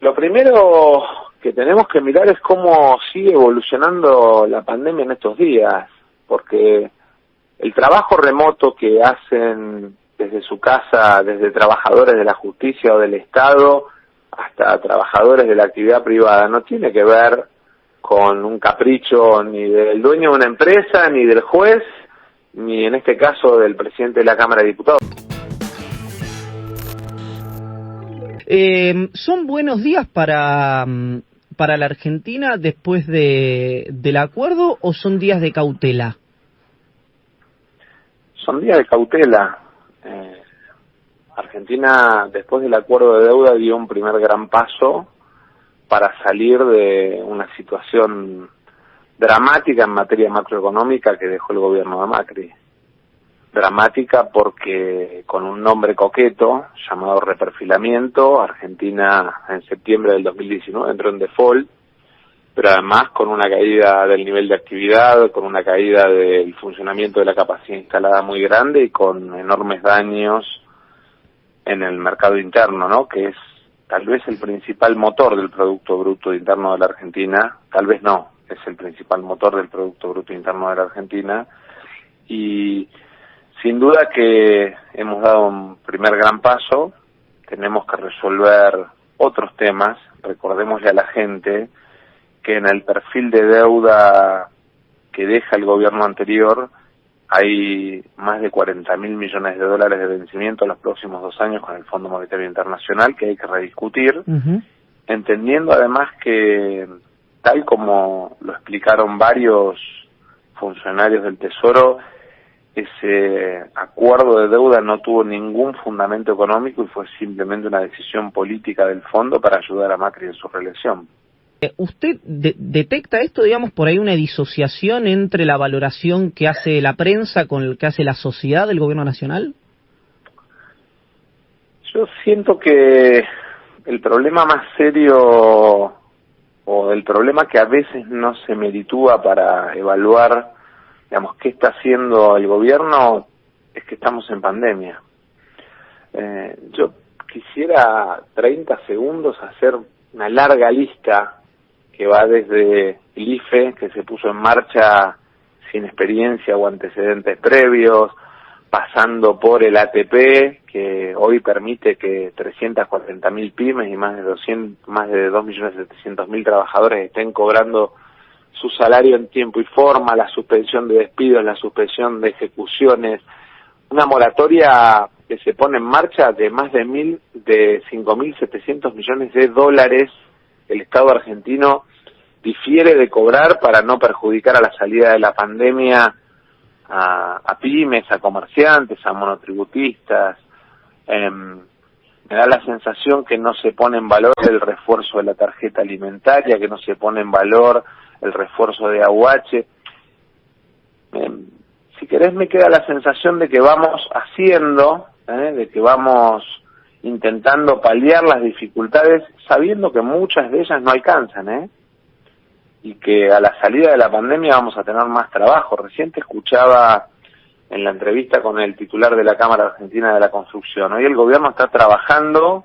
Lo primero que tenemos que mirar es cómo sigue evolucionando la pandemia en estos días, porque el trabajo remoto que hacen desde su casa, desde trabajadores de la justicia o del Estado hasta trabajadores de la actividad privada, no tiene que ver con un capricho ni del dueño de una empresa, ni del juez, ni en este caso del presidente de la Cámara de Diputados. ¿Son buenos días para la Argentina después del acuerdo o son días de cautela? Son días de cautela. Argentina, después del acuerdo de deuda, dio un primer gran paso para salir de una situación dramática en materia macroeconómica que dejó el gobierno de Macri. Dramática porque con un nombre coqueto llamado reperfilamiento, Argentina en septiembre del 2019 entró en default, pero además con una caída del nivel de actividad, con una caída del funcionamiento de la capacidad instalada muy grande y con enormes daños en el mercado interno, ¿no? Que es tal vez el principal motor del Producto Bruto Interno de la Argentina, tal vez no, es el principal motor del Producto Bruto Interno de la Argentina, y sin duda que hemos dado un primer gran paso. Tenemos que resolver otros temas. Recordémosle a la gente que en el perfil de deuda que deja el gobierno anterior hay más de 40.000 millones de dólares de vencimiento en los próximos 2 años con el Fondo Monetario Internacional, que hay que rediscutir, entendiendo además que, tal como lo explicaron varios funcionarios del Tesoro, ese acuerdo de deuda no tuvo ningún fundamento económico y fue simplemente una decisión política del fondo para ayudar a Macri en su reelección. ¿Usted detecta esto, digamos, por ahí una disociación entre la valoración que hace la prensa con el que hace la sociedad del gobierno nacional? Yo siento que el problema más serio, o el problema que a veces no se meritúa para evaluar, digamos, qué está haciendo el gobierno, es que estamos en pandemia. Yo quisiera 30 segundos hacer una larga lista que va desde el IFE, que se puso en marcha sin experiencia o antecedentes previos, pasando por el ATP, que hoy permite que 340.000 pymes y más de 2.700.000 trabajadores estén cobrando su salario en tiempo y forma, la suspensión de despidos, la suspensión de ejecuciones, una moratoria que se pone en marcha de más de 5.700 millones de dólares. El Estado argentino difiere de cobrar para no perjudicar a la salida de la pandemia a pymes, a comerciantes, a monotributistas. Me da la sensación que no se pone en valor el refuerzo de la tarjeta alimentaria, que no se pone en valor el refuerzo de AUH. Si querés, me queda la sensación de que vamos haciendo, de que vamos intentando paliar las dificultades, sabiendo que muchas de ellas no alcanzan, y que a la salida de la pandemia vamos a tener más trabajo. Recién te escuchaba en la entrevista con el titular de la Cámara Argentina de la Construcción. Hoy el gobierno está trabajando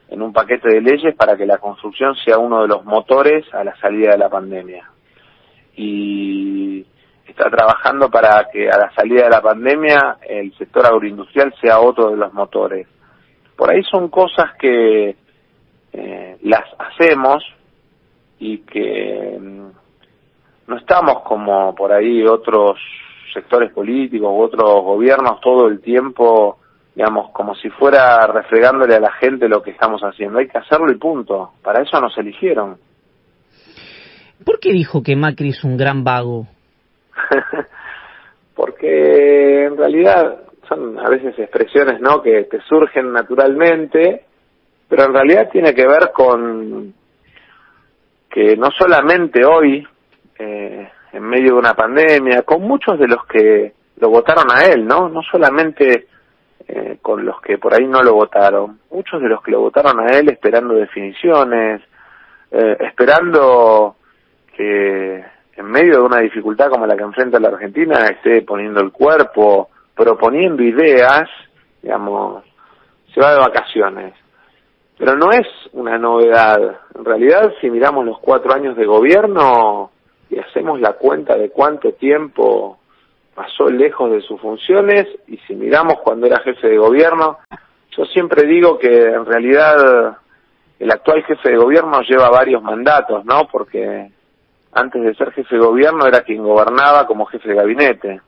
en un paquete de leyes para que la construcción sea uno de los motores a la salida de la pandemia. Y está trabajando para que a la salida de la pandemia el sector agroindustrial sea otro de los motores. Por ahí son cosas que las hacemos y que no estamos como por ahí otros sectores políticos u otros gobiernos todo el tiempo, digamos, como si fuera refregándole a la gente lo que estamos haciendo. Hay que hacerlo y punto. Para eso nos eligieron. ¿Por qué dijo que Macri es un gran vago? Porque en realidad son a veces expresiones, ¿no?, que te surgen naturalmente, pero en realidad tiene que ver con que no solamente hoy, en medio de una pandemia, con muchos de los que lo votaron a él, ¿no? No solamente con los que por ahí no lo votaron, muchos de los que lo votaron a él esperando definiciones, esperando que en medio de una dificultad como la que enfrenta la Argentina esté poniendo el cuerpo, proponiendo ideas, digamos, se va de vacaciones. Pero no es una novedad. En realidad, si miramos los 4 años de gobierno y hacemos la cuenta de cuánto tiempo pasó lejos de sus funciones, y si miramos cuando era jefe de gobierno, yo siempre digo que en realidad el actual jefe de gobierno lleva varios mandatos, ¿no? Porque antes de ser jefe de gobierno era quien gobernaba como jefe de gabinete.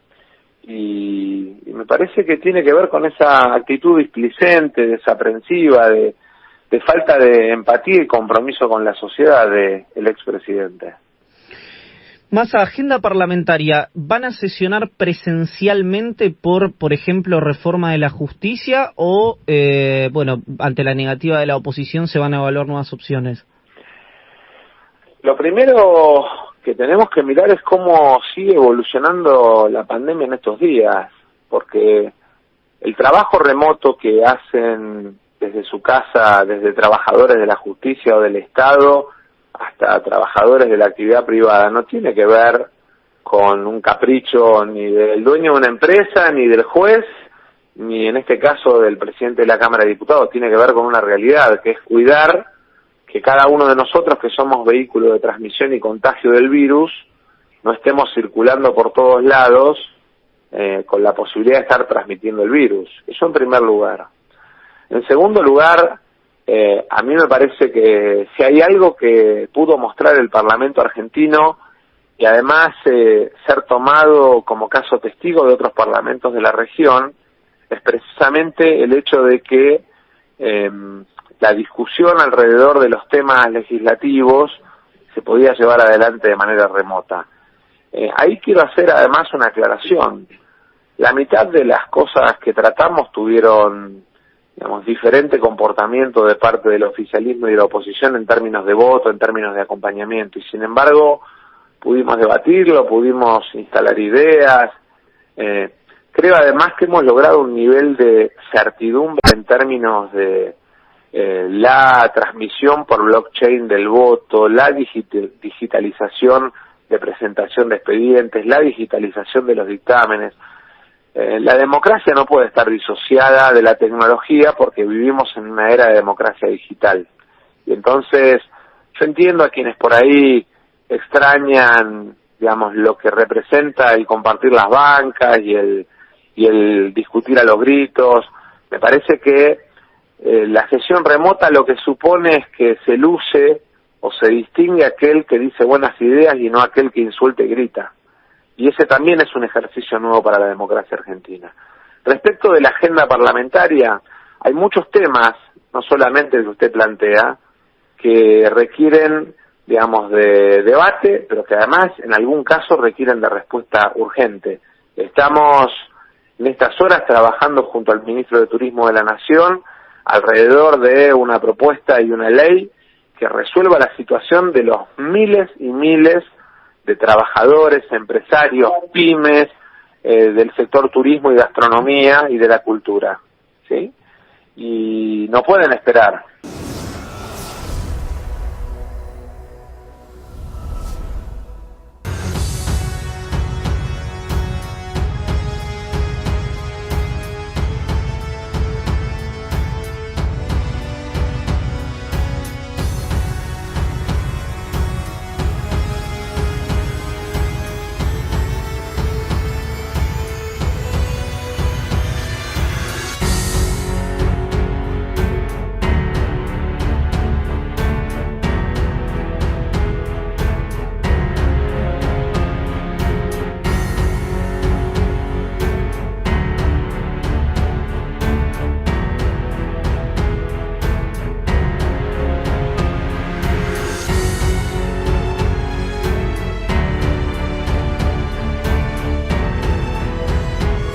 Y me parece que tiene que ver con esa actitud displicente, desaprensiva, de falta de empatía y compromiso con la sociedad del expresidente. Massa, agenda parlamentaria, ¿van a sesionar presencialmente por ejemplo, reforma de la justicia o, ante la negativa de la oposición se van a evaluar nuevas opciones? Lo primero que tenemos que mirar es cómo sigue evolucionando la pandemia en estos días, porque el trabajo remoto que hacen desde su casa, desde trabajadores de la justicia o del Estado hasta trabajadores de la actividad privada, no tiene que ver con un capricho ni del dueño de una empresa, ni del juez, ni en este caso del presidente de la Cámara de Diputados. Tiene que ver con una realidad, que es cuidar que cada uno de nosotros, que somos vehículos de transmisión y contagio del virus, no estemos circulando por todos lados con la posibilidad de estar transmitiendo el virus. Eso en primer lugar. En segundo lugar, a mí me parece que si hay algo que pudo mostrar el Parlamento argentino, y además ser tomado como caso testigo de otros parlamentos de la región, es precisamente el hecho de que la discusión alrededor de los temas legislativos se podía llevar adelante de manera remota. Ahí quiero hacer además una aclaración. La mitad de las cosas que tratamos tuvieron, digamos, diferente comportamiento de parte del oficialismo y de la oposición en términos de voto, en términos de acompañamiento, y sin embargo pudimos debatirlo, pudimos instalar ideas. Creo además que hemos logrado un nivel de certidumbre en términos de la transmisión por blockchain del voto, la digitalización de presentación de expedientes, la digitalización de los dictámenes. La democracia no puede estar disociada de la tecnología porque vivimos en una era de democracia digital. Y entonces yo entiendo a quienes por ahí extrañan, digamos, lo que representa el compartir las bancas y el discutir a los gritos. Me parece que la sesión remota lo que supone es que se luce o se distingue aquel que dice buenas ideas y no aquel que insulta y grita. Y ese también es un ejercicio nuevo para la democracia argentina. Respecto de la agenda parlamentaria, hay muchos temas, no solamente el que usted plantea, que requieren, digamos, de debate, pero que además en algún caso requieren de respuesta urgente. Estamos en estas horas trabajando junto al ministro de Turismo de la Nación alrededor de una propuesta y una ley que resuelva la situación de los miles y miles de trabajadores, empresarios, pymes, del sector turismo y gastronomía y de la cultura, ¿sí? Y no pueden esperar.